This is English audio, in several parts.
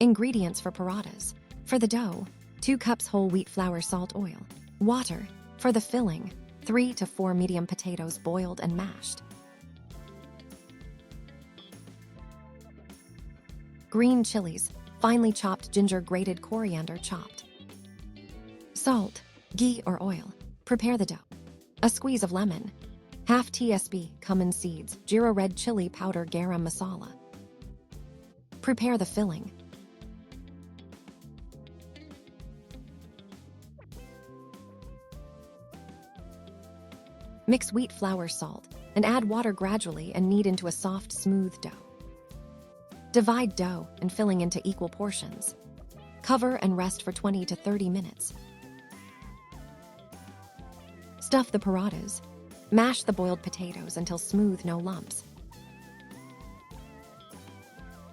Ingredients for parathas. For the dough, 2 cups whole wheat flour, salt, oil. Water. For the filling, 3 to 4 medium potatoes boiled and mashed. Green chilies, finely chopped ginger, grated coriander, chopped. Salt, ghee or oil. Prepare the dough. A squeeze of lemon. Half tsp cumin seeds, jeera, red chili powder, garam masala. Prepare the filling. Mix wheat flour, salt, and add water gradually and knead into a soft, smooth dough. Divide dough and filling into equal portions. Cover and rest for 20 to 30 minutes. Stuff the parathas. Mash the boiled potatoes until smooth, no lumps.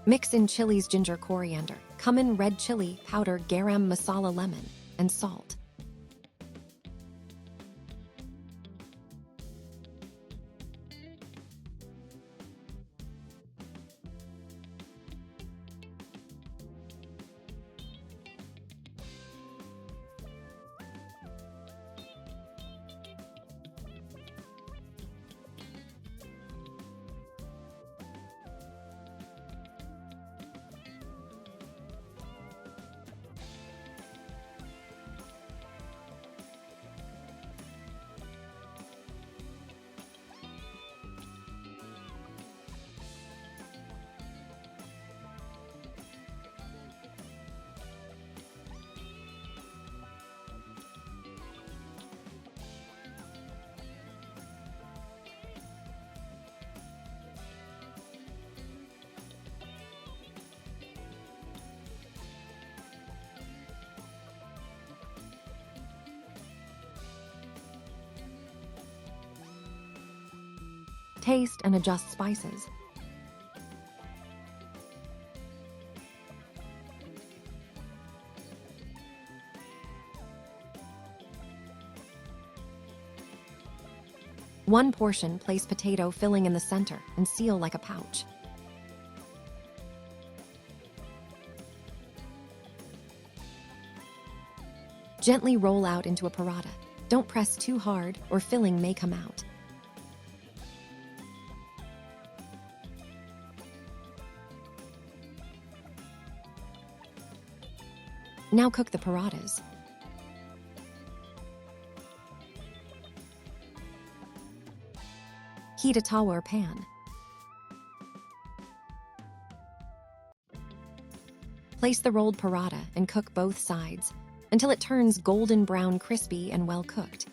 Mix in chilies, ginger, coriander, cumin, red chili powder, garam masala, lemon, and salt. Taste and adjust spices. One portion, place potato filling in the center and seal like a pouch. Gently roll out into a paratha. Don't press too hard or filling may come out. Now cook the parathas. Heat a tawa or pan. Place the rolled paratha and cook both sides until it turns golden brown, crispy, and well cooked.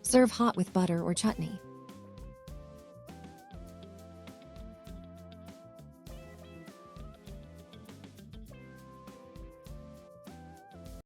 Serve hot with butter or chutney.